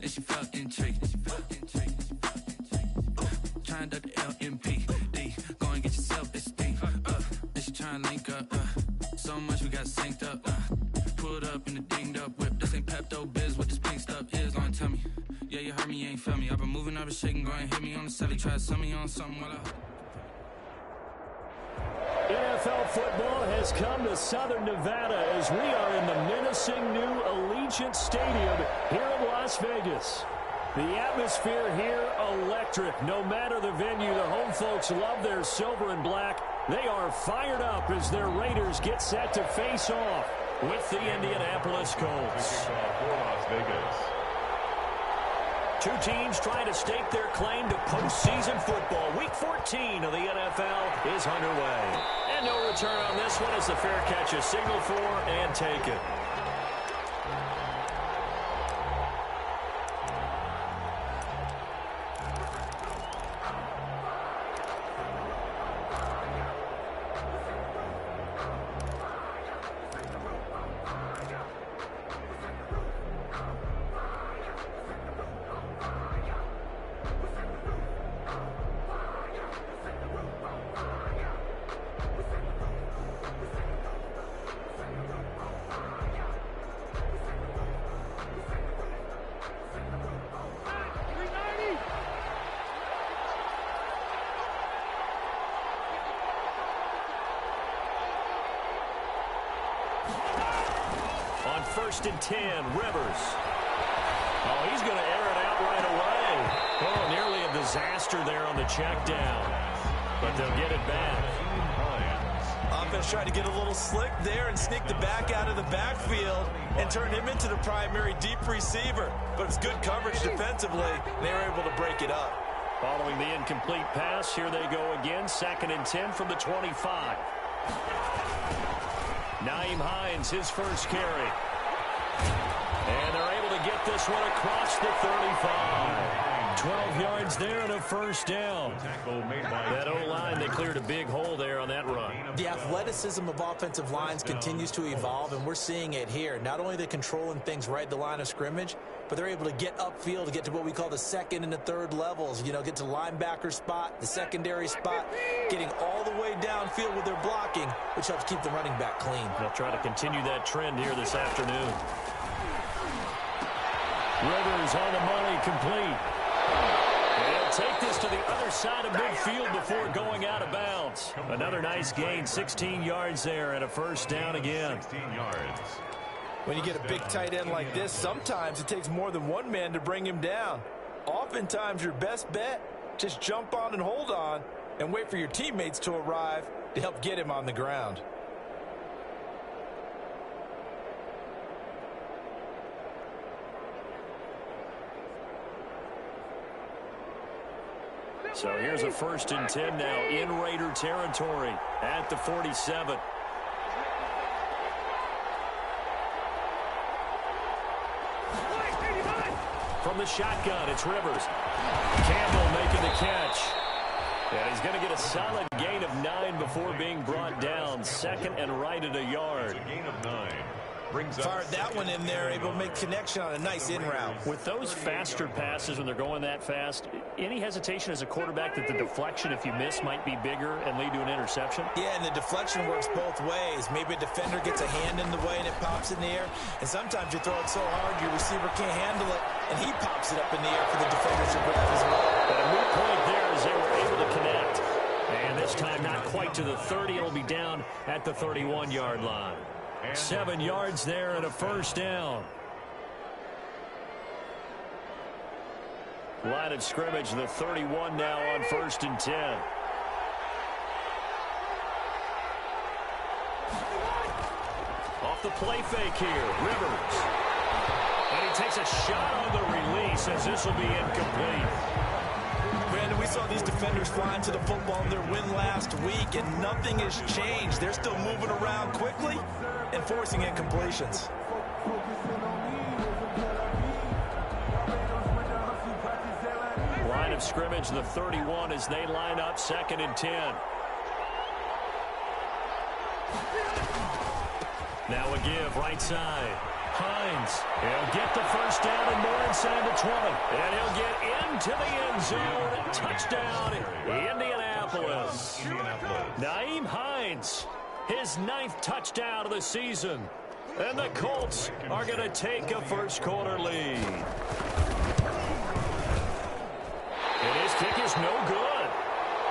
and she felt intrigued. Trying to the LMPD, go and get yourself esteem. And she trying to link up. So much we got synced up. Pulled up in the dinged up whip. This ain't Pepto Biz, what this pink stuff is. Gonna tell me, yeah, you heard me, you ain't felt me. I've been moving, I've been shaking, go and hit me on the celly. Try to sell me on something while NFL football has come to Southern Nevada as we are in the menacing new Allegiant Stadium here in Las Vegas. The atmosphere here, electric. No matter the venue, the home folks love their silver and black. They are fired up as their Raiders get set to face off with the Indianapolis Colts. For Las Vegas. Two teams trying to stake their claim to postseason football. Week 14 of the NFL is underway. And no return on this one as the fair catch is signaled for and taken. First and 10, Rivers. Oh, he's going to air it out right away. Oh, nearly a disaster there on the check down. But they'll get it back. Offense tried to get a little slick there and sneak the back out of the backfield and turn him into the primary deep receiver. But it's good coverage defensively. They were able to break it up. Following the incomplete pass, here they go again. 2nd and 10 from the 25. Nyheim Hines, his first carry. And they're able to get this one across the 35. 12 yards there and a first down. That O-line, they cleared a big hole there on that run. The athleticism of offensive lines continues to evolve, and we're seeing it here. Not only are they controlling things right at the line of scrimmage, but they're able to get upfield to get to what we call the second and the third levels. You know, get to linebacker spot, the secondary spot, getting all the way downfield with their blocking, which helps keep the running back clean. They'll try to continue that trend here this afternoon. Rivers on the money, complete. And he'll take this to the other side of midfield before going out of bounds. Another nice gain, 16 yards there and a first down again. 16 yards. When you get a big tight end like this, sometimes it takes more than one man to bring him down. Oftentimes, your best bet, just jump on and hold on and wait for your teammates to arrive to help get him on the ground. So here's a 1st and 10 now in Raider territory at the 47. From the shotgun, it's Rivers. Campbell making the catch. And he's going to get a solid gain of 9 before being brought down. 2nd and right at a yard. A gain of 9. Fired that one in there, able to make connection on a nice in route. With those faster passes when they're going that fast, any hesitation as a quarterback that the deflection, if you miss, might be bigger and lead to an interception? Yeah, and the deflection works both ways. Maybe a defender gets a hand in the way and it pops in the air. And sometimes you throw it so hard your receiver can't handle it, and he pops it up in the air for the defenders to grab as well. But a moot point there as they were able to connect. And this time not quite to the 30. It'll be down at the 31-yard line. 7 yards there and a first down. Line of scrimmage, the 31 now on 1st and 10. Off the play fake here, Rivers. And he takes a shot on the release as this will be incomplete. Brandon, we saw these defenders flying to the football in their win last week, and nothing has changed. They're still moving around quickly and forcing incompletions. Line of scrimmage, the 31 as they line up 2nd and 10. Now a give right side. Hines, he'll get the first down and more inside the 20. And he'll get into the end zone. Touchdown, Indianapolis. Nyheim Hines, his 9th touchdown of the season. And the Colts are going to take a first-quarter lead. And his kick is no good.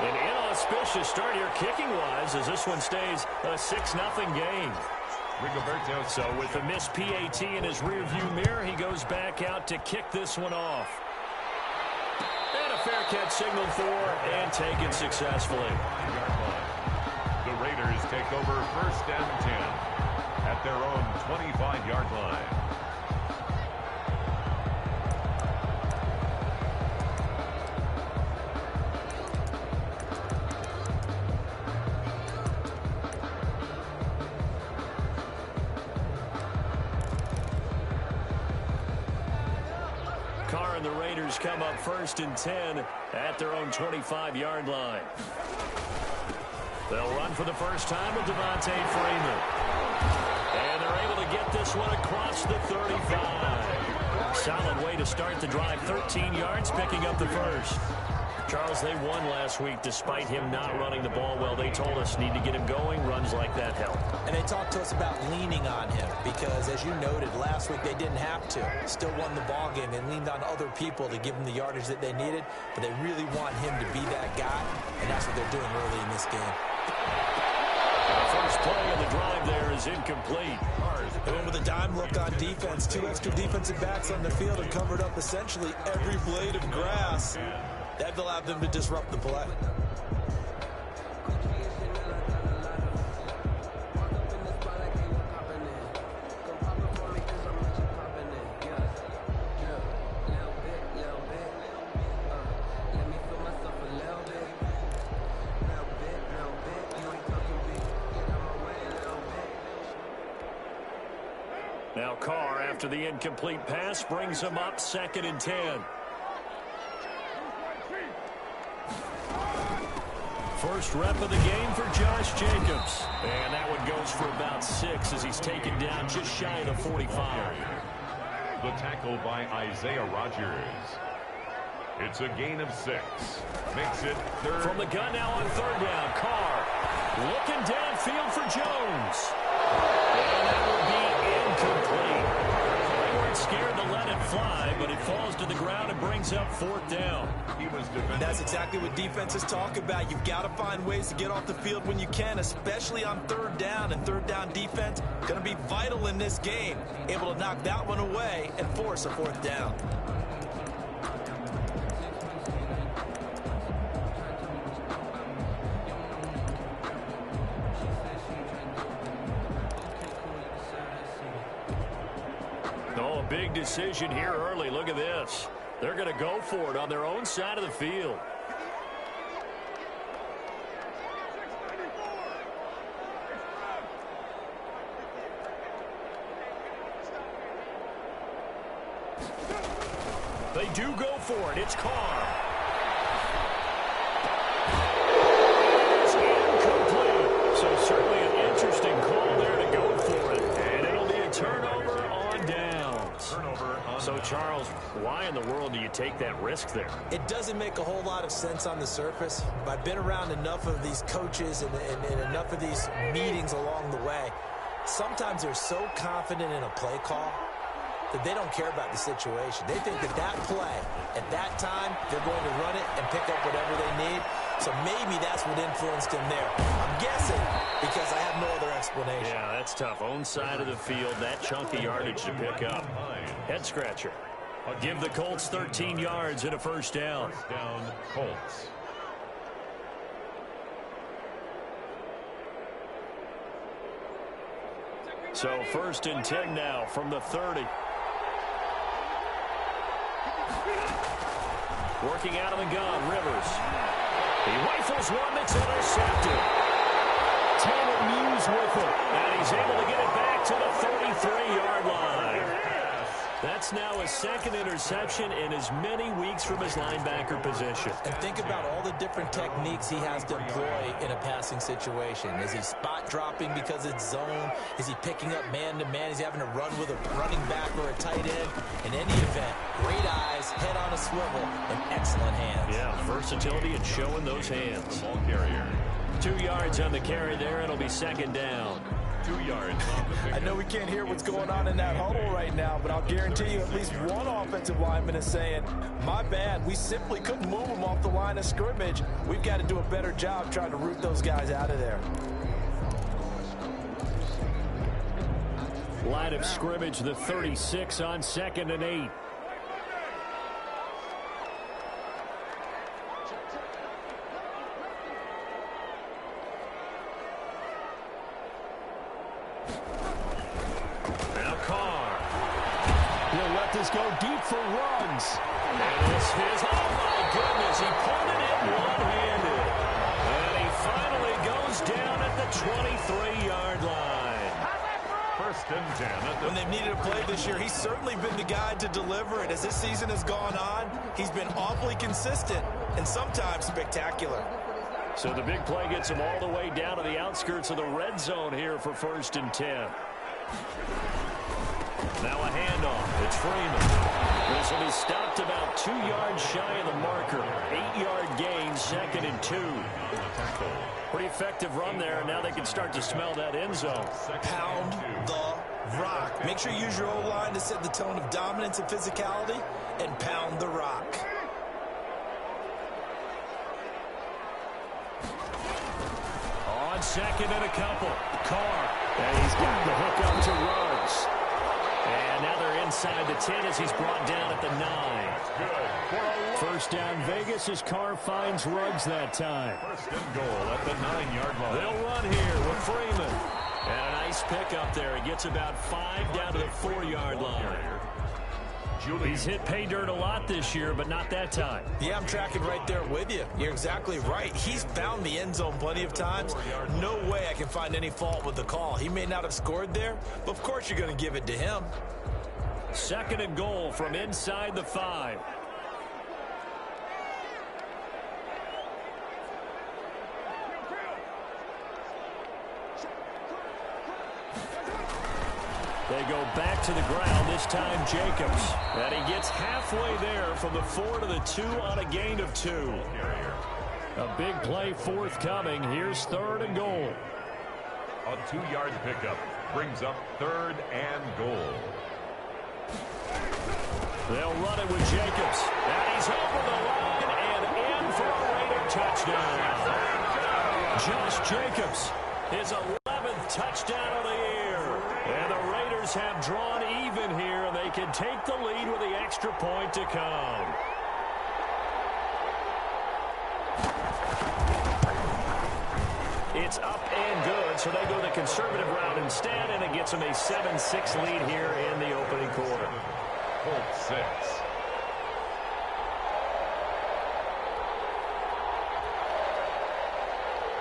An inauspicious start here kicking-wise as this one stays a 6-0 game. So with the missed PAT in his rearview mirror, he goes back out to kick this one off. And a fair catch signaled for and taken successfully. The Raiders take over first and 10 at their own 25-yard line. Carr and the Raiders come up first and 10 at their own 25-yard line. They'll run for the first time with Devontae Freeman. And they're able to get this one across the 35. Solid way to start the drive. 13 yards, picking up the first. Charles, they won last week despite him not running the ball well. They told us need to get him going. Runs like that help. And they talked to us about leaning on him because, as you noted, last week they didn't have to. Still won the ball game. They leaned on other people to give them the yardage that they needed, but they really want him to be that guy, and that's what they're doing early in this game. The first play of the drive there is incomplete. They went with a dime look on defense. 2 extra defensive backs on the field and covered up essentially every blade of grass. That allowed them to disrupt the play. Now Carr, after the incomplete pass, brings him up 2nd and 10. First rep of the game for Josh Jacobs. And that one goes for about 6 as he's taken down just shy of the 45. The tackle by Isaiah Rodgers. It's a gain of 6. Makes it 3rd. From the gun now on 3rd down. Carr looking downfield for Jones. And that will be incomplete. They weren't scared to let it fly, but it falls to the ground and brings up 4th down. That's exactly what defenses talk about. You've got to find ways to get off the field when you can, especially on 3rd down. And 3rd down defense going to be vital in this game. Able to knock that one away and force a 4th down. Oh, a big decision here early. Look at this. They're going to go for it on their own side of the field. They do go for it. It's Carr. It's incomplete. So certainly an interesting call there to go for it. And it'll be a turnover on downs. So, Charles, why in the world do you take that risk there? It doesn't make a whole lot of sense on the surface. I've been around enough of these coaches and enough of these meetings along the way. Sometimes they're so confident in a play call that they don't care about the situation. They think that that play, at that time, they're going to run it and pick up whatever they need. So maybe that's what influenced him there. I'm guessing because I have no other explanation. Yeah, that's tough. Own side of the field, that chunk of yardage to pick up. Head scratcher. Give the Colts 13 yards and a 1st down. First down, Colts. So 1st and 10 now from the 30. Working out of the gun, Rivers. He rifles one that's intercepted. Taylor Muse with it, and he's able to get it back to the 33-yard line. That's now his second interception in as many weeks from his linebacker position. And think about all the different techniques he has to employ in a passing situation. Is he spot dropping because it's zone? Is he picking up man-to-man? Is he having to run with a running back or a tight end? In any event, great eyes, head on a swivel, and excellent hands. Yeah, versatility and showing those hands. Ball carrier. 2 yards on the carry there. It'll be second down. 2 yards on the pickup. I know we can't hear what's going on in that huddle right now, but I'll guarantee you at least one offensive lineman is saying, my bad, we simply couldn't move them off the line of scrimmage. We've got to do a better job trying to root those guys out of there. Line of scrimmage, the 36 on 2nd and 8. Go deep for runs. And this is, oh my goodness, he pulled it in one-handed. And he finally goes down at the 23-yard line. First and 10. When they've needed a play this year, he's certainly been the guy to deliver it. As this season has gone on, he's been awfully consistent and sometimes spectacular. So the big play gets him all the way down to the outskirts of the red zone here for 1st and 10. Now a handoff. It's Freeman. This will be stopped about 2 yards shy of the marker. 8-yard gain, 2nd and 2. Pretty effective run there, and now they can start to smell that end zone. Pound the rock. Make sure you use your O-line to set the tone of dominance and physicality, and pound the rock. On 2nd and a couple. Carr. And he's got the hook up to Ruggs. And now they're inside the 10 as he's brought down at the 9. First down Vegas as Carr finds Ruggs that time. First and goal at the 9-yard line. They'll run here with Freeman. And a nice pickup there. He gets about 5 down to the 4-yard line. He's hit pay dirt a lot this year, but not that time. Yeah, I'm tracking right there with you. You're exactly right. He's found the end zone plenty of times. No way I can find any fault with the call. He may not have scored there, but of course you're going to give it to him. 2nd and goal from inside the 5. They go back to the ground, this time Jacobs. And he gets halfway there from the 4 to the 2 on a gain of 2. A big play forthcoming. Here's 3rd and goal. A 2-yard pickup brings up 3rd and goal. They'll run it with Jacobs. And he's over the line and in for a Raider touchdown. Josh Jacobs, his 11th touchdown of the year. And the Raiders have drawn even here, and they can take the lead with the extra point to come. It's up and good, so they go the conservative route instead, and it gets them a 7-6 lead here in the opening quarter. Colts 6.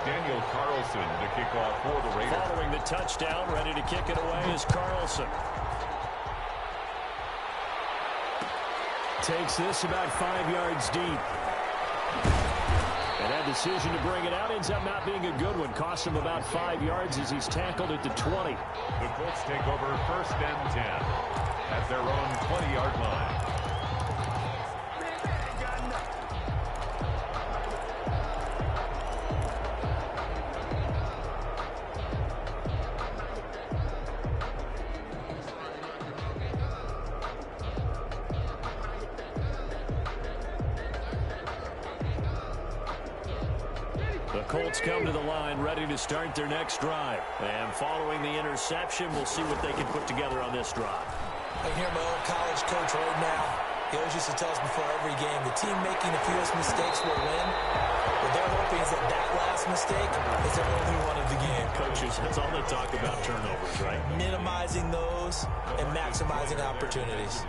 Daniel Carlson to kick off for the Raiders. Following the touchdown, ready to kick it away is Carlson. Takes this about 5 yards deep. And that decision to bring it out ends up not being a good one. Costs him about 5 yards as he's tackled at the 20. The Colts take over 1st and 10 at their own 20-yard line. Colts come to the line ready to start their next drive. And following the interception, we'll see what they can put together on this drive. I hear my old college coach right now. He always used to tell us before every game, the team making the fewest mistakes will win. What they're hoping is that that last mistake is their only one of the game. Coaches, that's all they talk about, turnovers, right? Minimizing those and maximizing opportunities.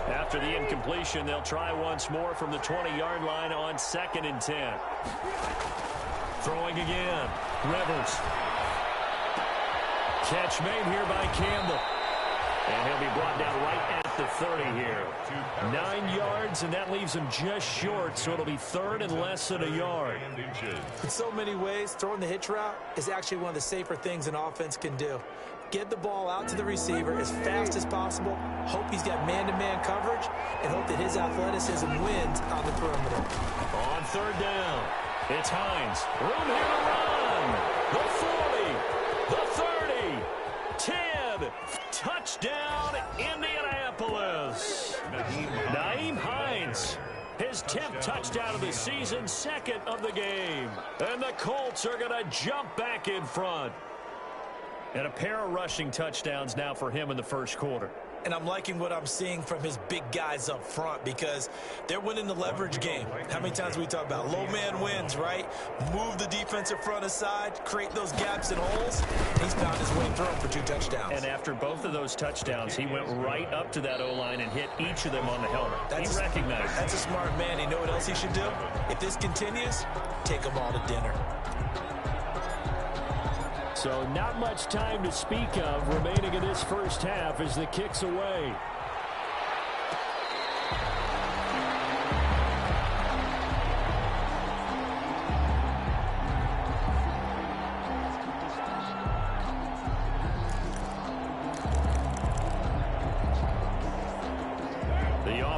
After the incompletion, they'll try once more from the 20-yard line on 2nd and 10. Throwing again. Rivers. Catch made here by Campbell. And he'll be brought down right at the 30 here. 9 yards, and that leaves him just short, so it'll be third and less than a yard. In so many ways, throwing the hitch route is actually one of the safer things an offense can do. Get the ball out to the receiver as fast as possible, hope he's got man-to-man coverage, and hope that his athleticism wins on the perimeter. On third down, it's Hines. Room here to run. The 40, the 30, 10. Touchdown, Indianapolis. Nyheim Hines, his 10th touchdown of the season, second of the game. And the Colts are going to jump back in front. And a pair of rushing touchdowns now for him in the first quarter. And I'm liking what I'm seeing from his big guys up front because they're winning the leverage game. How many times we talk about low man wins, right? Move the defensive front aside, create those gaps and holes. He's found his way through for 2 touchdowns. And after both of those touchdowns, he went right up to that O-line and hit each of them on the helmet. He recognized. That's a smart man. You know what else he should do? If this continues, take them all to dinner. So not much time to speak of remaining in this first half as the kick's away.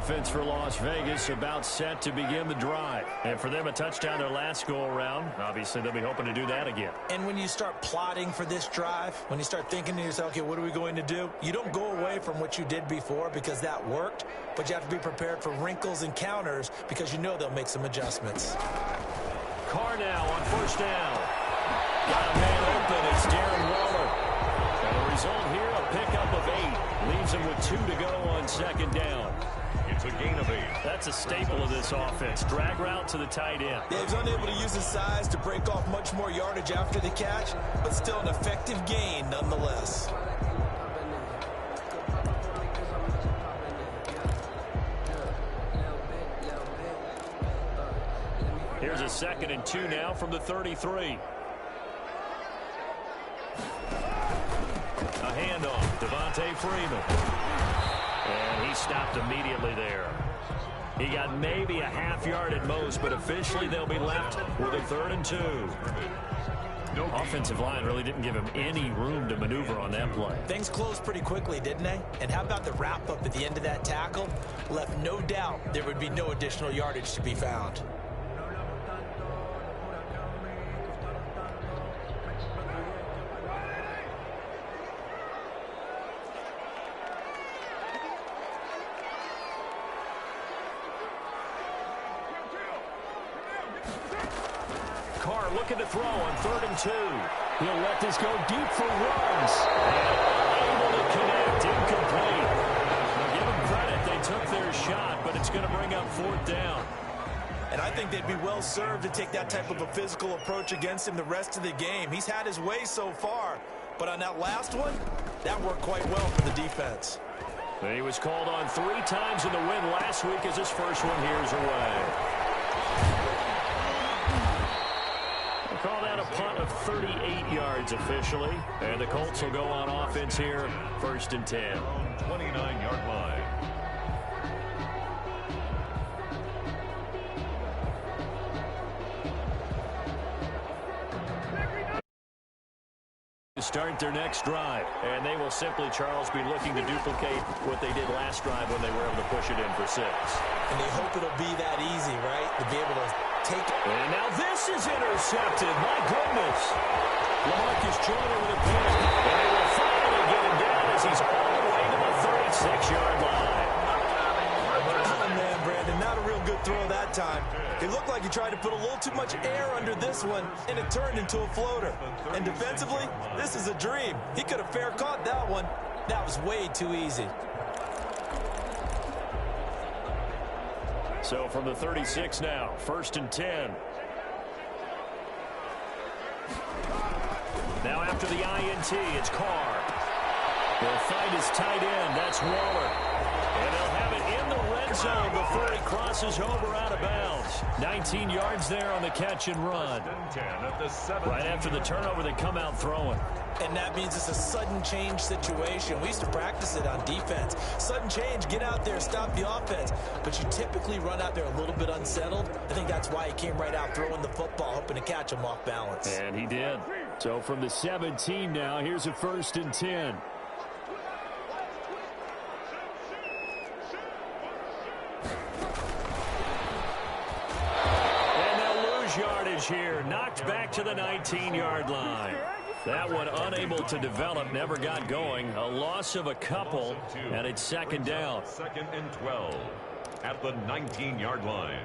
Offense for Las Vegas about set to begin the drive. And for them, a touchdown their last go-around. Obviously, they'll be hoping to do that again. And when you start plotting for this drive, when you start thinking to yourself, okay, what are we going to do? You don't go away from what you did before because that worked, but you have to be prepared for wrinkles and counters because you know they'll make some adjustments. Carr now on first down. Got a man open. It's Darren Waller. And the result here, a pickup of 8. Leaves him with 2 to go on second down. It's a gain of 8. That's a staple of this offense. Drag route to the tight end. Yeah, he's unable to use his size to break off much more yardage after the catch, but still an effective gain nonetheless. Here's a 2nd and 2 now from the 33. A handoff, Devontae Freeman. And he stopped immediately there. He got maybe a half yard at most, but officially they'll be left with a 3rd and 2. Offensive line really didn't give him any room to maneuver on that play. Things closed pretty quickly, didn't they? And how about the wrap-up at the end of that tackle? Left no doubt there would be no additional yardage to be found. Carr looking to throw on 3rd and 2. He'll let this go deep for runs. And able to connect, incomplete. Now give them credit, they took their shot, but it's going to bring up 4th down. And I think they'd be well served to take that type of a physical approach against him the rest of the game. He's had his way so far, but on that last one, that worked quite well for the defense. He was called on 3 times in the win last week as his first one here's away. Call that a punt of 38 yards officially. And the Colts will go on offense here, 1st and 10. 29-yard line. To start their next drive. And they will simply, Charles, be looking to duplicate what they did last drive when they were able to push it in for 6. And they hope it'll be that easy, right? To be able to take it. And now this is intercepted. My goodness. LaMarcus Joyner with a pick. And they will finally get him down as he's all the way to the 36-yard line. Oh, man, Brandon, not a real good throw that time. It looked like he tried to put a little too much air under this one, and it turned into a floater. And defensively, this is a dream. He could have fair caught that one. That was way too easy. So from the 36 now, 1st and 10. Now after the INT, it's Carr. He'll find his tight end. That's Waller. And they'll have it in the red end zone before he crosses over out of bounds. 19 yards there on the catch and run. Right after the turnover, they come out throwing. And that means it's a sudden change situation. We used to practice it on defense. Sudden change, get out there, stop the offense. But you typically run out there a little bit unsettled. I think that's why he came right out throwing the football, hoping to catch him off balance. And he did. So from the 17 now, here's a 1st and 10. Yardage here, knocked back to the 19-yard line. That one unable to develop, never got going. A loss of a couple, and it's 2nd down. 2nd and 12 at the 19-yard line.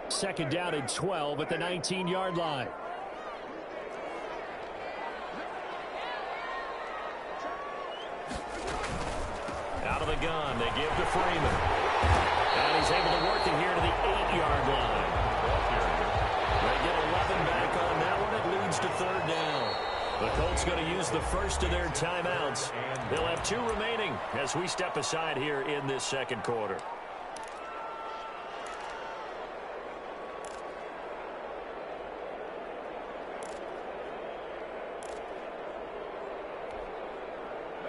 2nd down and 12 at the 19-yard line. Out of the gun, they give to Freeman. And he's able to work it here to the 8-yard line. They get 11 back on that one. It leads to 3rd down. The Colts going to use the first of their timeouts. They'll have 2 remaining as we step aside here in this 2nd quarter.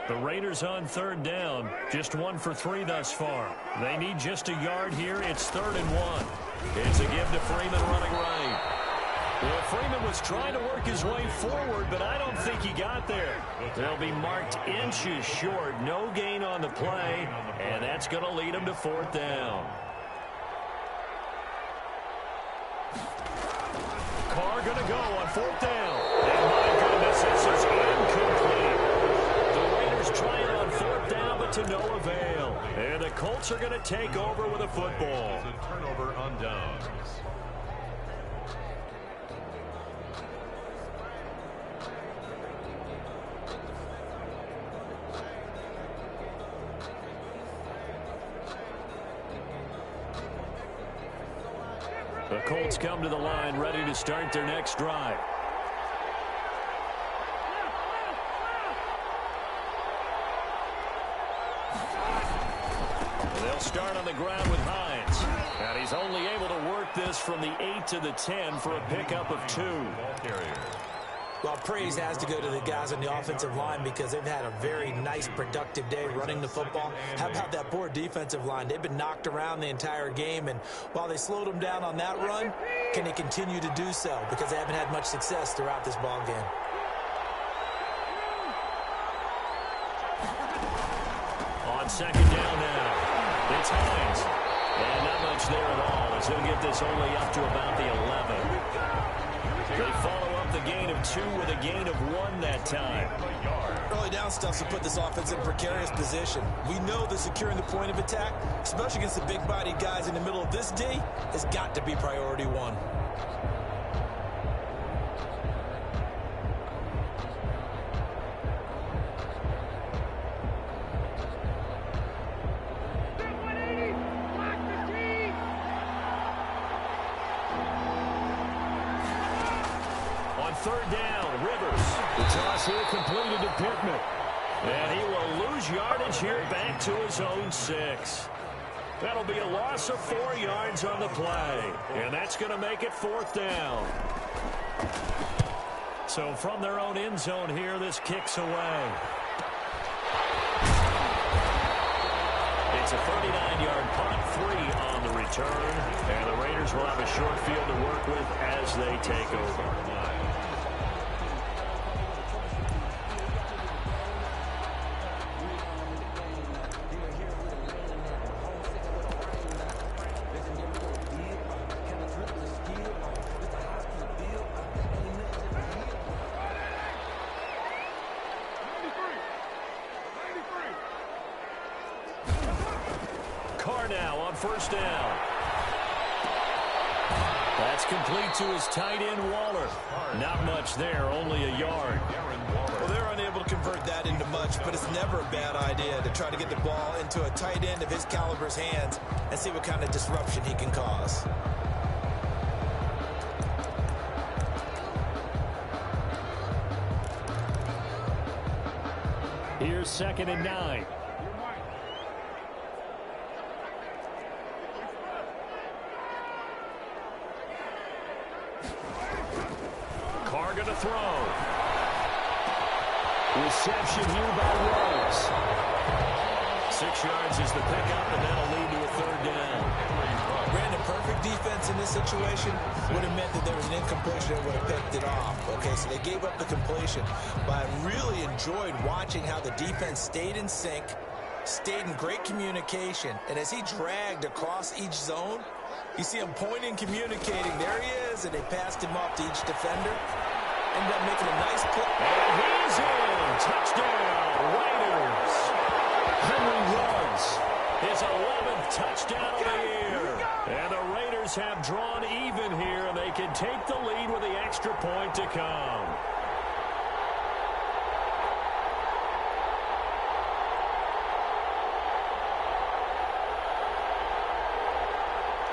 The Raiders on 3rd down, just 1 for 3 thus far. They need just a yard here. It's 3rd and 1. It's a give to Freeman running right. Well, Freeman was trying to work his way forward, but I don't think he got there. They'll be marked inches short. No gain on the play, and that's going to lead him to 4th down. Carr going to go on 4th down. And my goodness, this is incomplete. Trying on 4th down, but to no avail. And the Colts are going to take over with a football. A turnover on downs. The Colts come to the line, ready to start their next drive. Start on the ground with Hines. And he's only able to work this from the 8 to the 10 for a pickup of 2. Well, praise has to go to the guys on the offensive line because they've had a very nice, productive day running the football. How about that poor defensive line? They've been knocked around the entire game, and while they slowed them down on that run, can they continue to do so? Because they haven't had much success throughout this ball game. On 2nd down now. It's Hines. And not much there at all as he'll get this only up to about the 11. They follow up the gain of 2 with a gain of 1 that time. Early down stuff to put this offense in a precarious position. We know that securing the point of attack, especially against the big-bodied guys in the middle of this D, has got to be priority 1. Here completed to Pittman. And he will lose yardage here back to his own 6. That'll be a loss of 4 yards on the play. And that's going to make it 4th down. So from their own end zone here, this kicks away. It's a 39-yard punt, 3 on the return. And the Raiders will have a short field to work with as they take over. Now on 1st down. That's complete to his tight end, Waller. Not much there, only a yard. Well, they're unable to convert that into much, but it's never a bad idea to try to get the ball into a tight end of his caliber's hands and see what kind of disruption he can cause. Here's 2nd and 9. throw. Reception here by Rhodes. 6 yards is the pickup, and that'll lead to a third down. Brandon, perfect defense in this situation would have meant that there was an incompletion that would have picked it off. Okay, so they gave up the completion. But I really enjoyed watching how the defense stayed in sync, stayed in great communication, and as he dragged across each zone, you see him pointing, communicating. There he is, and they passed him off to each defender. Ended up making a nice play. And he's in. Touchdown, Raiders. Henry Ruggs, his 11th touchdown of the year. And the Raiders have drawn even here, and they can take the lead with the extra point to come.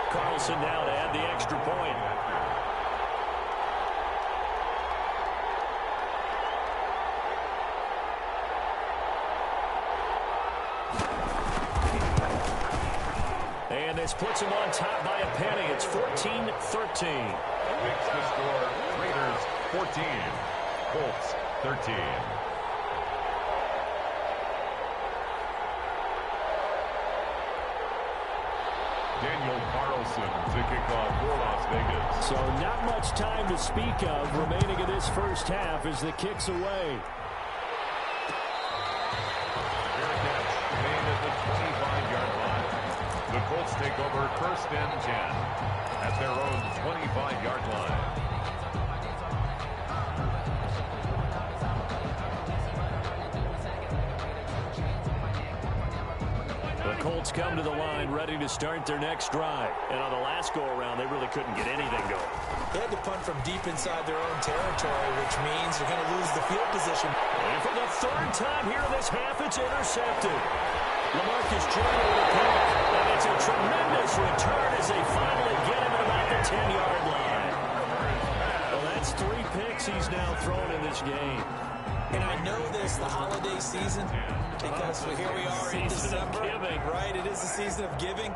Carlson now to add the extra point. And this puts him on top by a penny. It's 14-13. Makes the score Raiders 14, Colts 13. Daniel Carlson to kick off for Las Vegas. So not much time to speak of remaining in this first half as the kick's away. Fair catch made at the 25-yard line. The Colts take over first and 10 at their own 25-yard line. The Colts come to the line ready to start their next drive. And on the last go-around, they really couldn't get anything going. They had to punt from deep inside their own territory, which means they're going to lose the field position. And for the third time here in this half, it's intercepted. LaMarcus Joyner with a pick. And it's a tremendous return as they finally get him at about the 10-yard line. Well, that's 3 picks he's now thrown in this game. And I know this, the holiday season, because here we are in December, right? It is the season of giving.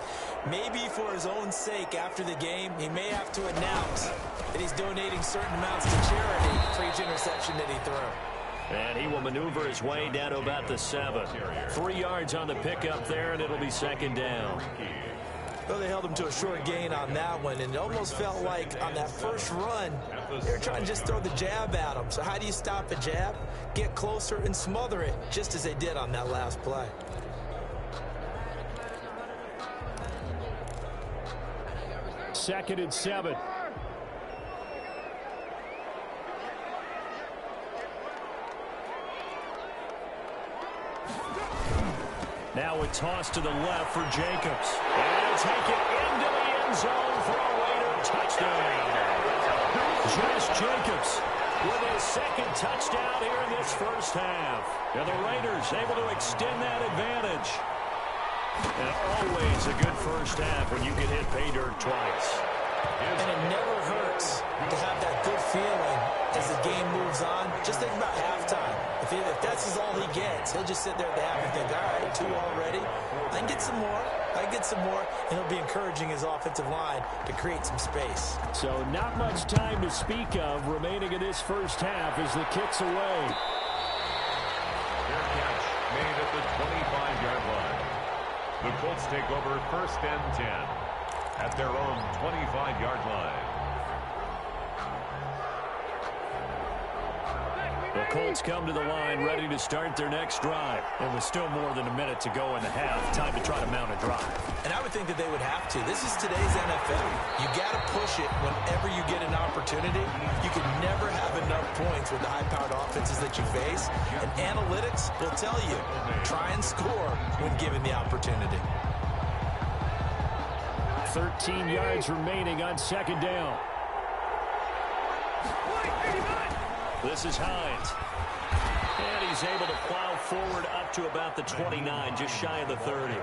Maybe for his own sake, after the game, he may have to announce that he's donating certain amounts to charity for each interception that he threw. And he will maneuver his way down to about the 7. 3 yards on the pickup there, and it'll be second down. Well, they held him to a short gain on that one, and it almost felt like on that first run, they were trying to just throw the jab at him. So how do you stop a jab? Get closer and smother it, just as they did on that last play. Second and 7. Now a toss to the left for Jacobs. And he'll take it into the end zone for a Raider touchdown. Josh Jacobs with his second touchdown here in this first half. And the Raiders able to extend that advantage. And always a good first half when you can hit pay dirt twice. And it never hurts to have that good feeling as the game moves on. Just think about halftime. If that's all he gets, he'll just sit there at the half and think, all right, 2 already. I can get some more. I can get some more. And he'll be encouraging his offensive line to create some space. So not much time to speak of remaining in this first half as the kick's away. Fair catch made at the 25-yard line. The Colts take over first and 10 at their own 25-yard line. The Colts come to the line ready to start their next drive. And with still more than a minute to go in the half, time to try to mount a drive. And I would think that they would have to. This is today's NFL. You got to push it whenever you get an opportunity. You can never have enough points with the high-powered offenses that you face. And analytics will tell you, try and score when given the opportunity. 13 yards remaining on second down. This is Hines. And he's able to plow forward up to about the 29, just shy of the 30.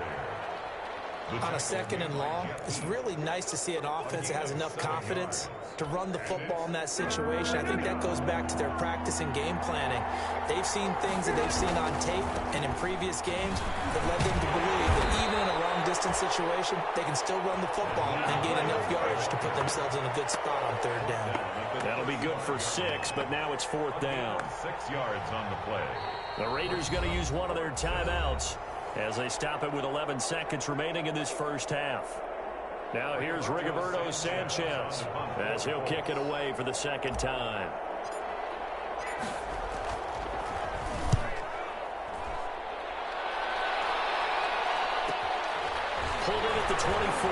On a second and long, it's really nice to see an offense that has enough confidence to run the football in that situation. I think that goes back to their practice and game planning. They've seen things that they've seen on tape and in previous games that led them to believe that even in a long-distance situation, they can still run the football and gain enough yardage to put themselves in a good spot on third down. That'll be good for 6, but now it's 4th down. 6 yards on the play. The Raiders going to use one of their timeouts as they stop it with 11 seconds remaining in this first half. Now here's Rigoberto Sanchez as he'll kick it away for the second time. Pulled in at the 24.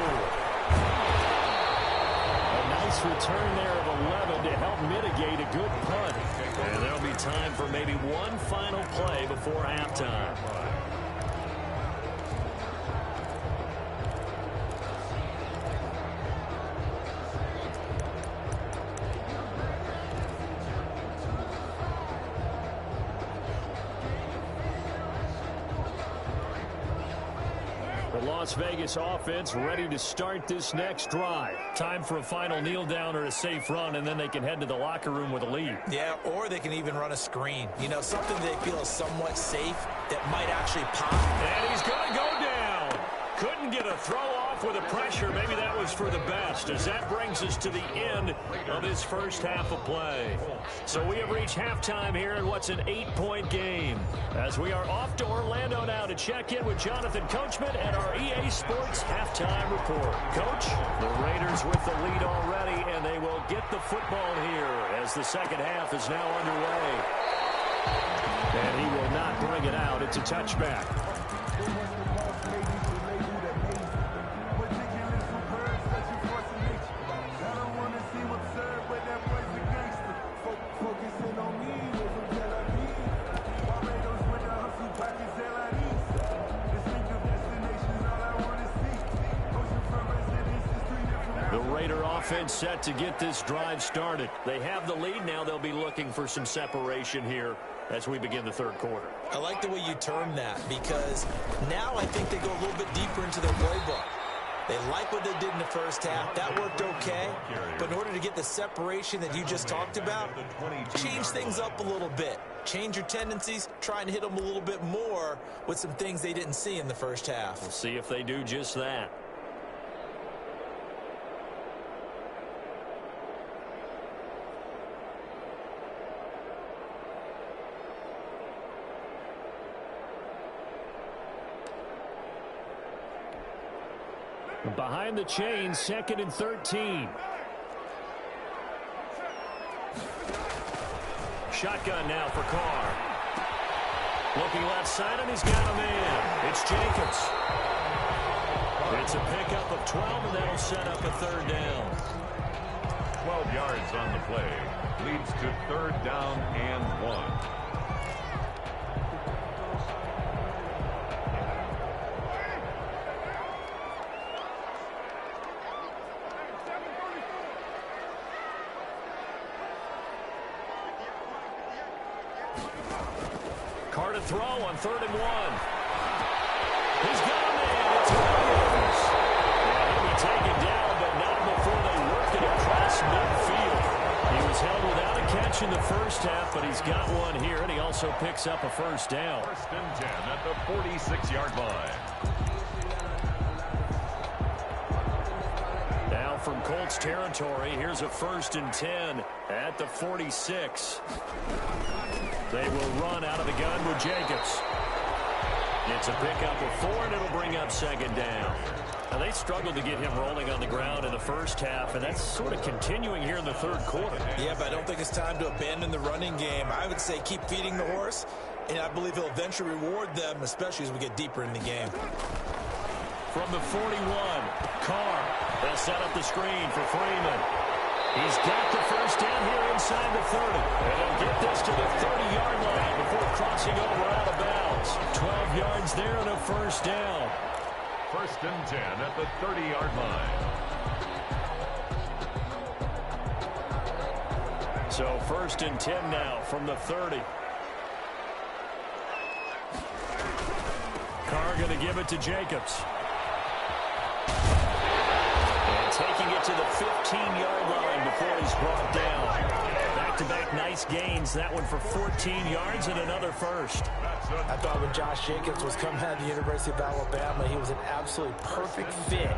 A nice return there of 11 to help mitigate a good punt. And there'll be time for maybe one final play before halftime. The Las Vegas offense ready to start this next drive. Time for a final kneel down or a safe run, and then they can head to the locker room with a lead. Yeah, or they can even run a screen. You know, something they feel is somewhat safe that might actually pop. And he's going to go down. Couldn't get a throw off with the pressure. Maybe that was for the best, as that brings us to the end of this first half of play. So we have reached halftime here in what's an 8-point game, as we are off to Orlando now to check in with Jonathan Coachman and our EA Sports halftime report. Coach, the Raiders with the lead already, and they will get the football here as the second half is now underway. And he will not bring it out. It's a touchback. Offense set to get this drive started. They have the lead now. They'll be looking for some separation here as we begin the third quarter. I like the way you term that, because now I think they go a little bit deeper into their playbook. They like what they did in the first half. That worked okay. But in order to get the separation that you just talked about, change things up a little bit. Change your tendencies, try and hit them a little bit more with some things they didn't see in the first half. We'll see if they do just that. Behind the chains, 2nd and 13. Shotgun now for Carr. Looking left side, and he's got a man. It's Jacobs. It's a pickup of 12, and that'll set up a third down. 12 yards on the play. Leads to 3rd down and 1. Carr to throw on 3rd and 1. He's got a man. It's Williams. He'll be taken down, but not before they work it across midfield. He was held without a catch in the first half, but he's got one here, and he also picks up a first down. 1st and 10 at the 46-yard line. Now from Colts territory, here's a 1st and 10 at the 46. They will run out of the gun with Jacobs. It's a pickup of 4, and it'll bring up 2nd down. Now, they struggled to get him rolling on the ground in the first half, and that's sort of continuing here in the third quarter. Yeah, but I don't think it's time to abandon the running game. I would say keep feeding the horse, and I believe he'll eventually reward them, especially as we get deeper in the game. From the 41, Carr. They'll set up the screen for Freeman. He's got the first down here inside the 30. And he'll get this to the 30-yard line before crossing over out of bounds. 12 yards there and a first down. 1st and 10 at the 30-yard line. So 1st and 10 now from the 30. Carr going to give it to Jacobs. And taking it to the 15-yard line before he's brought down. Back-to-back nice gains. That one for 14 yards and another first. I thought when Josh Jacobs was coming out of the University of Alabama, he was an absolutely perfect fit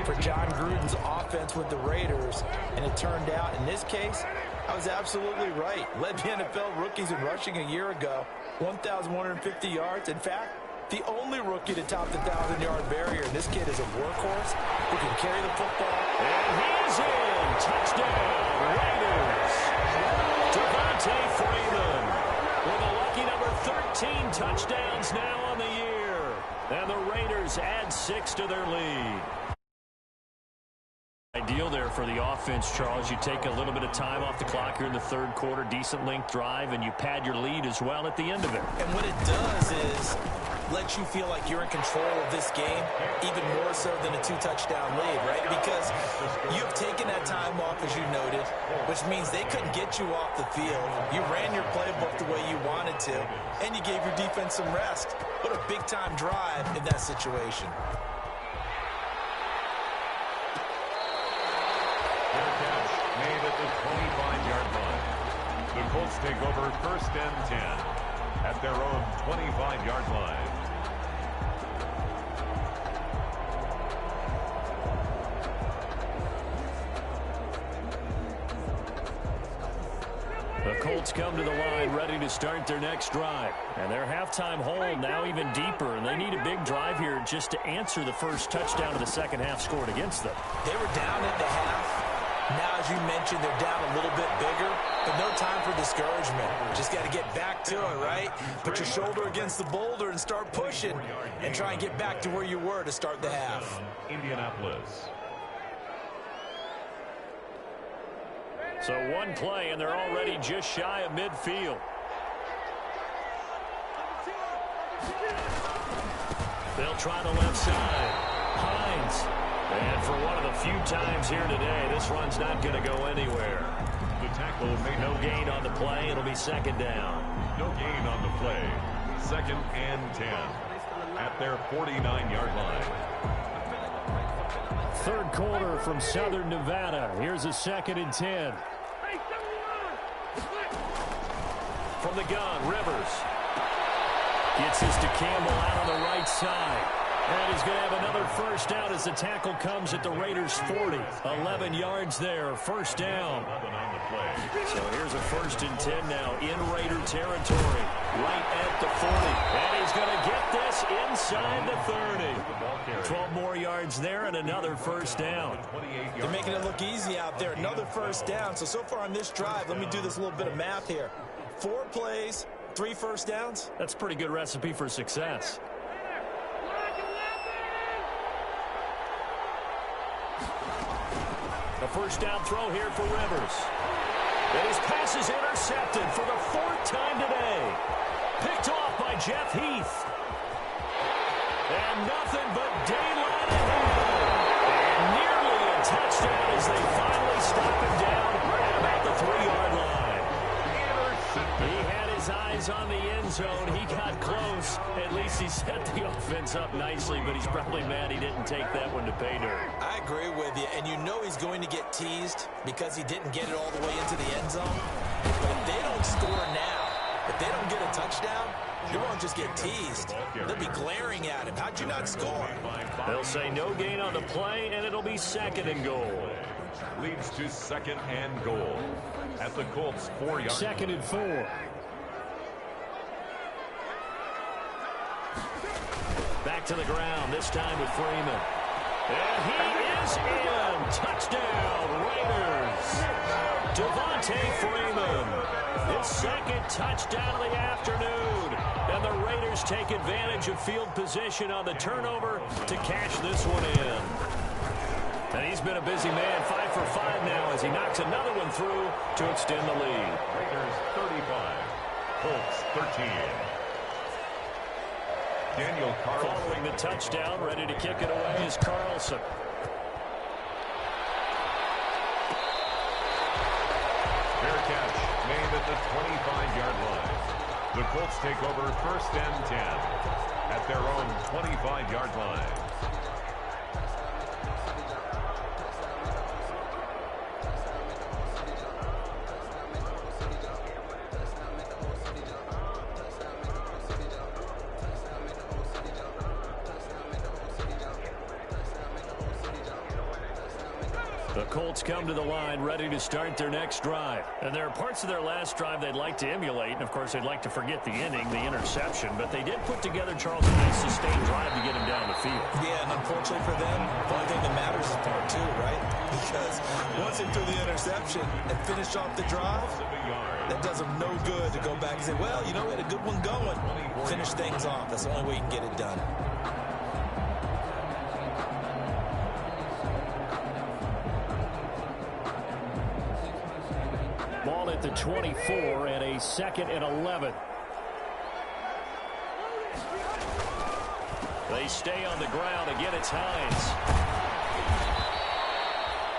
for John Gruden's offense with the Raiders. And it turned out, in this case, I was absolutely right. Led the NFL rookies in rushing a year ago. 1,150 yards. In fact, the only rookie to top the 1,000-yard barrier. And this kid is a workhorse who can carry the football. And he's in. Touchdown, Raiders. Devontae Freeman with a lucky number 13 touchdowns now on the year. And the Raiders add 6 to their lead. Ideal there for the offense, Charles. You take a little bit of time off the clock here in the third quarter, decent length drive, and you pad your lead as well at the end of it. And what it does is let you feel like you're in control of this game, even more so than a 2-touchdown lead, right? Because you've taken that time off, as you noted, which means they couldn't get you off the field. You ran your playbook the way you wanted to, and you gave your defense some rest. What a big-time drive in that situation. Made at the 25-yard line. The Colts take over 1st and 10 at their own 25-yard line. The Colts come to the line ready to start their next drive. And their halftime hole now even deeper, and they need a big drive here just to answer the first touchdown of the second half scored against them. They were down at the half. Now, as you mentioned, they're down a little bit bigger, but no time for discouragement. Just got to get back to it, right? Put your shoulder against the boulder and start pushing and try and get back to where you were to start the half. Indianapolis. So one play, and they're already just shy of midfield. They'll try the left side. Hines. And for one of the few times here today, this run's not going to go anywhere. The tackle made no gain on the play. It'll be second down. No gain on the play. 2nd and 10 at their 49-yard line. Third quarter from Southern Nevada. Here's a 2nd and 10. From the gun, Rivers. Gets this to Campbell out on the right side. And he's going to have another first down as the tackle comes at the Raiders' 40. 11 yards there, first down. So here's a 1st and 10 now in Raider territory, right at the 40. And he's going to get this inside the 30. 12 more yards there and another first down. They're making it look easy out there. Another first down. So far on this drive, let me do this little bit of math here. 4 plays, 3 first downs. That's a pretty good recipe for success. A first down throw here for Rivers. And his pass is intercepted for the 4th time today. Picked off by Jeff Heath. And nothing but daylight ahead. And nearly a touchdown as they finally stop him down at about the 3-yard line. He had his eyes on the end zone. He got close. At least he set the offense up nicely, but he's probably mad he didn't take that one to pay dirt. I agree with you, and you know he's going to get teased because he didn't get it all the way into the end zone. But if they don't score now, if they don't get a touchdown, you won't just get teased. They'll be glaring at him. How'd you not score? They'll say no gain on the play, and it'll be 2nd and goal. Leads to 2nd and goal at the Colts' 4-yard. 2nd and 4. Back to the ground, this time with Freeman. And he is in. Touchdown, Raiders. Devontae Freeman. His 2nd touchdown of the afternoon. And the Raiders take advantage of field position on the turnover to cash this one in. And he's been a busy man, 5 for 5 now as he knocks another one through to extend the lead. Raiders 35, Colts 13. Daniel Carlson. Following the touchdown, ready to kick it away is Carlson. Fair catch made at the 25-yard line. The Colts take over 1st and 10 at their own 25-yard line. The Colts come to the line ready to start their next drive. And there are parts of their last drive they'd like to emulate. And, of course, they'd like to forget the inning, the interception. But they did put together, Charles, a nice sustained drive to get him down the field. Yeah, and unfortunately for them, the only thing that matters is part two, right? Because once they threw the interception and finished off the drive, that does them no good to go back and say, well, you know, we had a good one going. Finish things off. That's the only way you can get it done. Ball at the 24 and a 2nd and 11. They stay on the ground. Again, it's Hines.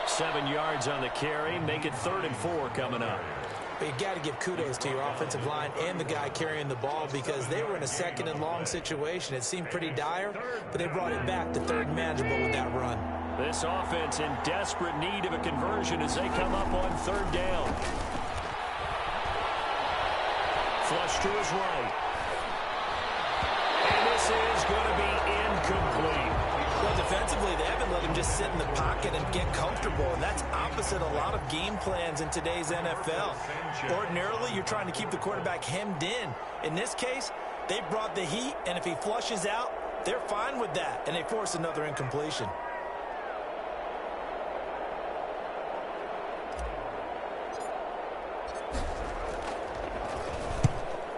7 yards on the carry. Make it 3rd and 4 coming up. But you got to give kudos to your offensive line and the guy carrying the ball because they were in a 2nd and long situation. It seemed pretty dire, but they brought it back to 3rd and manageable with that run. This offense in desperate need of a conversion as they come up on 3rd down. Flush to his right. And this is going to be incomplete. Well, defensively, they haven't let him just sit in the pocket and get comfortable, and that's opposite a lot of game plans in today's NFL. Ordinarily, you're trying to keep the quarterback hemmed in. In this case, they brought the heat, and if he flushes out, they're fine with that, and they force another incompletion.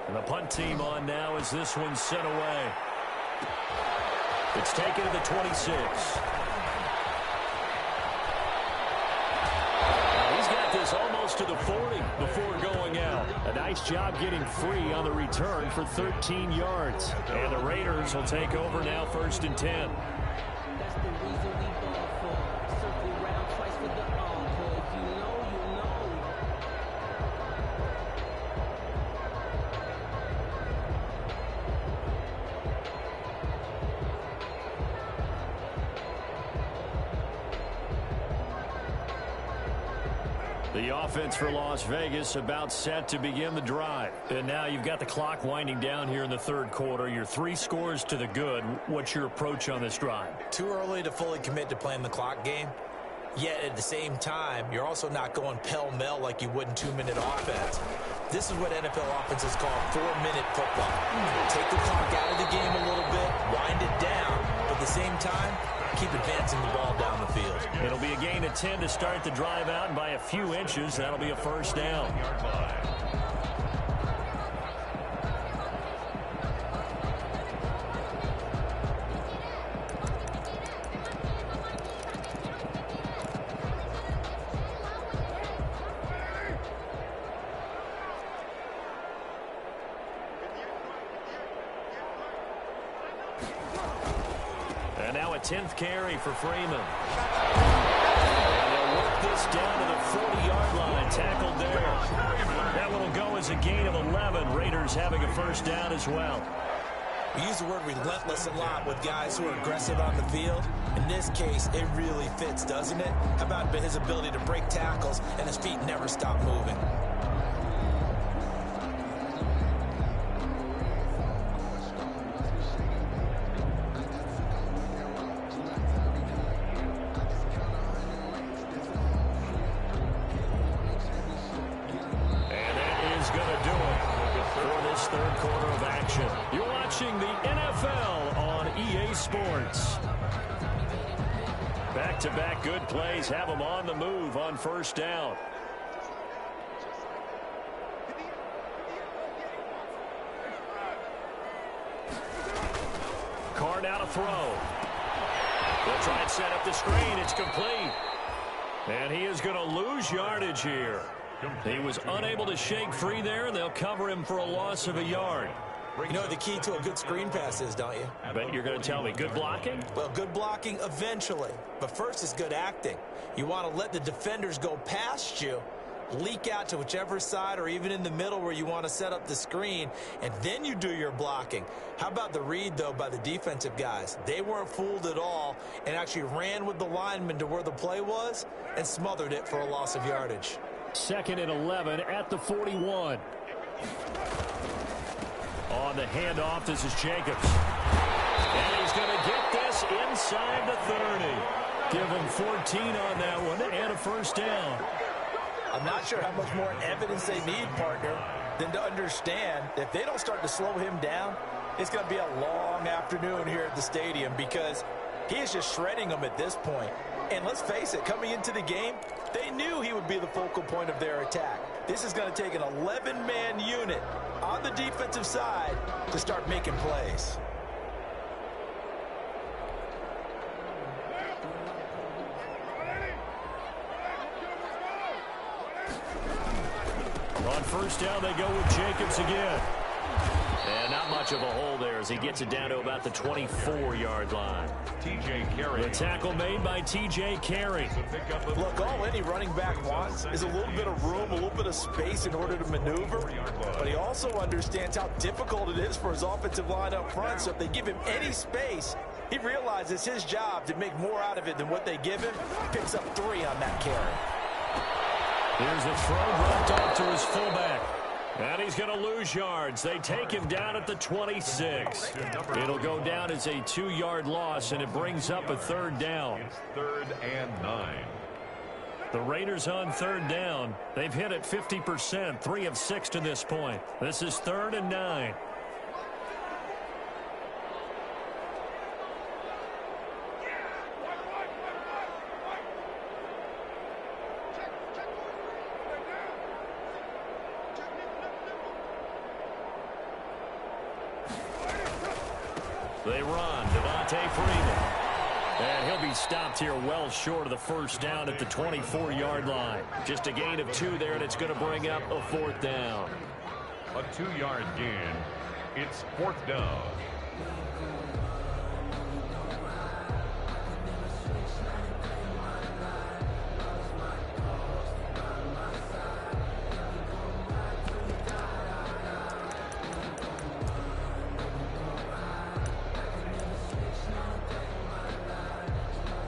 And the punt team on now as this one's sent away. It's taken to the 26. He's got this almost to the 40 before going out. A nice job getting free on the return for 13 yards. And the Raiders will take over now 1st and 10. That's the reason we go for circle round twice for the encore. If you know, you know. The offense for Las Vegas about set to begin the drive. And now you've got the clock winding down here in the 3rd quarter. You're 3 scores to the good. What's your approach on this drive? Too early to fully commit to playing the clock game. Yet at the same time, you're also not going pell-mell like you would in 2-minute offense. This is what NFL offenses call 4-minute football. Take the clock out of the game a little bit, wind it down, but at the same time, keep advancing the ball down the field. It'll be a gain of 10 to start the drive out, and by a few inches, that'll be a 1st down. And now a 10th carry for Freeman. And they'll work this down to the 40-yard line. Tackled there. That one will go as a gain of 11. Raiders having a 1st down as well. We use the word relentless a lot with guys who are aggressive on the field. In this case, it really fits, doesn't it? How about his ability to break tackles and his feet never stop moving? You're watching the NFL on EA Sports. Back-to-back good plays have them on the move on 1st down. Carr now to throw. They'll try and set up the screen. It's complete. And he is going to lose yardage here. He was unable to shake free there, and they'll cover him for a loss of a yard. You know what the key to a good screen pass is, don't you? I bet you're going to tell me good blocking? Well, good blocking eventually. But first is good acting. You want to let the defenders go past you, leak out to whichever side or even in the middle where you want to set up the screen, and then you do your blocking. How about the read, though, by the defensive guys? They weren't fooled at all and actually ran with the lineman to where the play was and smothered it for a loss of yardage. 2nd and 11 at the 41. On the handoff, this is Jacobs. And he's going to get this inside the 30. Give them 14 on that one and a first down. I'm not sure how much more evidence they need, partner, than to understand that if they don't start to slow him down, it's going to be a long afternoon here at the stadium because he is just shredding them at this point. And let's face it, coming into the game, they knew he would be the focal point of their attack. This is going to take an 11-man unit on the defensive side to start making plays. On first down, they go with Jacobs again. And not much of a hole there as he gets it down to about the 24-yard line. T.J. Carey. The tackle made by T.J. Carey. Look, all any running back wants is a little bit of room, a little bit of space in order to maneuver. But he also understands how difficult it is for his offensive line up front. So if they give him any space, he realizes it's his job to make more out of it than what they give him. Picks up 3 on that carry. Here's a throw dropped off to his fullback. And he's going to lose yards. They take him down at the 26. It'll go down as a 2-yard loss, and it brings up a third down. It's 3rd and 9. The Raiders on third down. They've hit it 50%, 3 of 6 to this point. This is 3rd and 9. They run. Devontae Freeman. And he'll be stopped here well short of the first down at the 24-yard line. Just a gain of 2 there, and it's going to bring up a 4th down. A 2-yard gain. It's 4th down.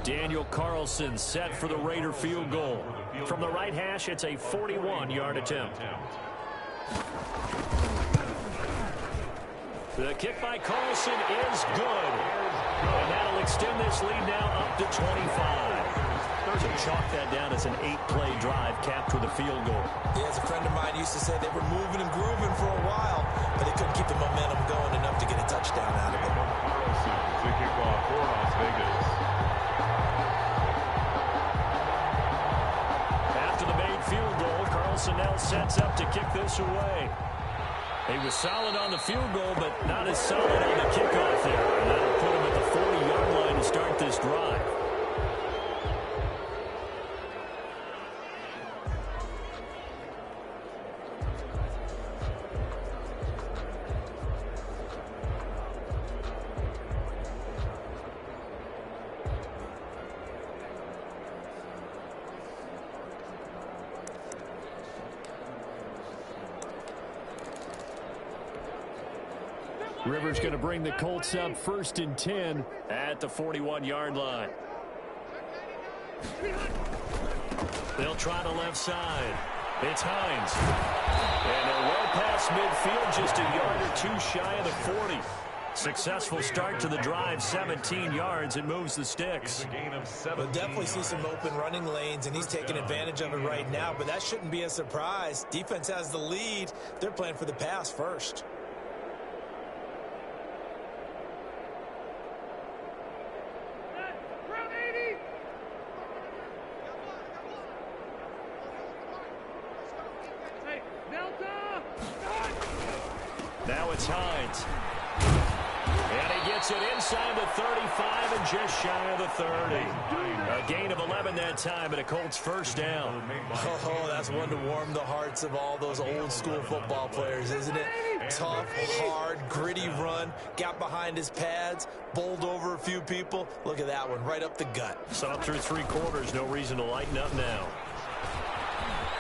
Daniel Carlson set for the Raider field goal. From the right hash, it's a 41-yard attempt. The kick by Carlson is good. And that'll extend this lead now up to 25. To chalk that down as an 8-play drive capped with a field goal. Yeah, as a friend of mine used to say, they were moving and grooving for a while, but they couldn't keep the momentum going enough to get a touchdown out of it. Carlson to kick off for Las Vegas. After the made field goal, Carlson now sets up to kick this away. He was solid on the field goal, but not as solid on the kickoff there. And that'll put him at the 40-yard line to start this drive. Rivers going to bring the Colts up 1st and 10 at the 41-yard line. They'll try the left side. It's Hines. And they're well past midfield, just a yard or 2 shy of the 40. Successful start to the drive, 17 yards, and moves the sticks. We'll definitely see some open running lanes, and he's taking advantage of it right now, but that shouldn't be a surprise. Defense has the lead. They're playing for the pass first. Now it's Hines. And he gets it inside the 35 and just shy of the 30. A gain of 11 that time, and a Colts first down. Oh, that's one to warm the hearts of all those old-school football players, isn't it? Tough, hard, gritty run. Got behind his pads, bowled over a few people. Look at that one, right up the gut. Saw through 3 quarters, no reason to lighten up now.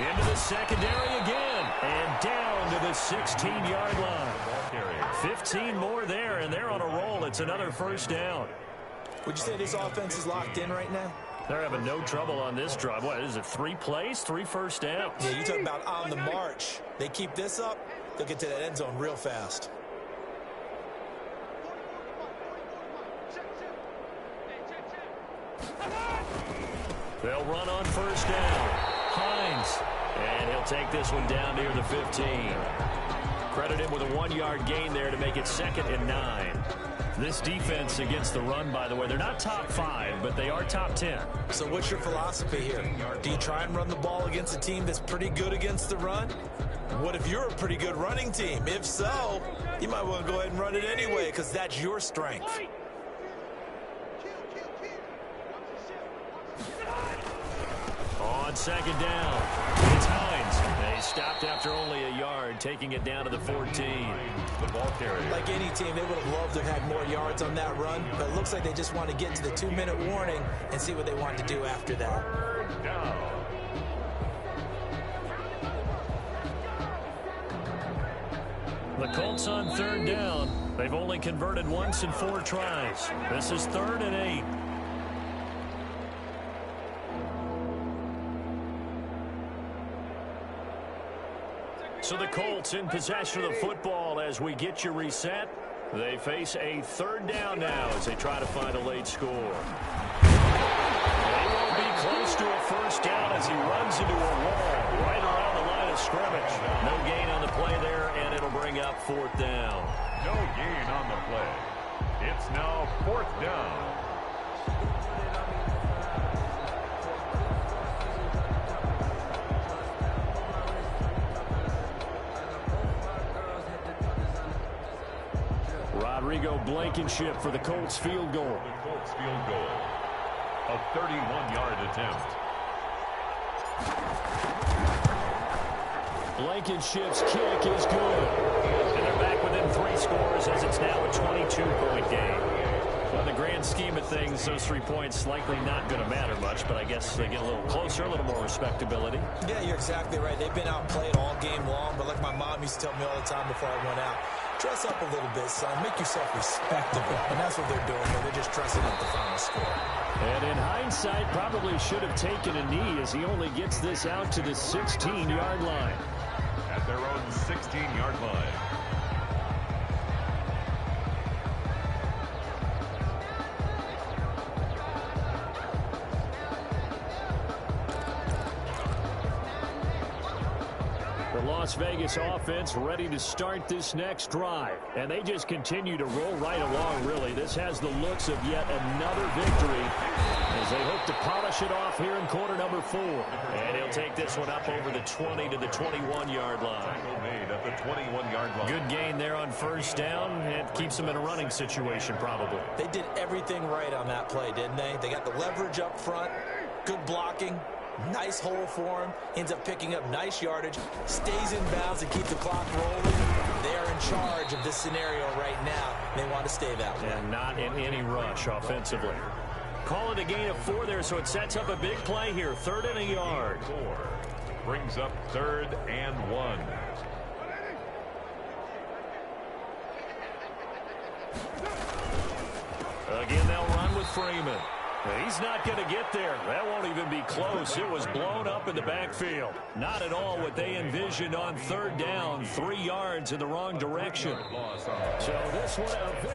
Into the secondary again, and down to the 16-yard line. 15 more there, and they're on a roll. It's another first down. Would you say this offense is locked in right now? They're having no trouble on this drive. What is it, 3 plays, 3 first downs? Yeah, you talk about on the march. They keep this up, they'll get to that end zone real fast. They'll run on first down. Hines. And he'll take this one down near the 15. Credit him with a 1-yard gain there to make it 2nd and 9. This defense against the run, by the way, they're not top 5, but they are top 10. So what's your philosophy here? Do you try and run the ball against a team that's pretty good against the run? What if you're a pretty good running team? If so, you might want to go ahead and run it anyway because that's your strength. On 2nd down, it's Hines. They stopped after only a yard, taking it down to the 14. The ball carrier. Like any team, they would have loved to have had more yards on that run, but it looks like they just want to get to the 2-minute warning and see what they want to do after that. Down. The Colts on 3rd down. They've only converted once in 4 tries. This is 3rd and 8. So the Colts in possession of the football as we get you reset. They face a 3rd down now as they try to find a late score. They won't be close to a first down as he runs into a wall right around the line of scrimmage. No gain on the play there, and it'll bring up 4th down. No gain on the play. It's now 4th down. Rodrigo Blankenship for the Colts field goal. The Colts field goal. A 31-yard attempt. Blankenship's kick is good. And they're back within 3 scores as it's now a 22-point game. Well, in the grand scheme of things, those 3 points likely not going to matter much, but I guess they get a little closer, a little more respectability. Yeah, you're exactly right. They've been outplayed all game long, but like my mom used to tell me all the time before I went out, dress up a little bit, son. Make yourself respectable. And that's what they're doing here. They're just dressing up the final score. And in hindsight, probably should have taken a knee as he only gets this out to the 16-yard line. At their own 16-yard line. Las Vegas offense ready to start this next drive. And they just continue to roll right along, really. This has the looks of yet another victory as they hope to polish it off here in quarter number 4. And he'll take this one up over the 20 to the 21-yard line. Tackle made at the 21-yard line. Good gain there on first down. It keeps them in a running situation, probably. They did everything right on that play, didn't they? They got the leverage up front, good blocking. Nice hole for him. Ends up picking up nice yardage. Stays in bounds to keep the clock rolling. They are in charge of this scenario right now. They want to stay that way. And not in any rush offensively. Call it a gain of 4 there, so it sets up a big play here. 3rd and a yard. 4 brings up 3rd and 1. Again, they'll run with Freeman. He's not going to get there. That won't even be close. It was blown up in the backfield. Not at all what they envisioned on 3rd down. 3 yards in the wrong direction. So this one...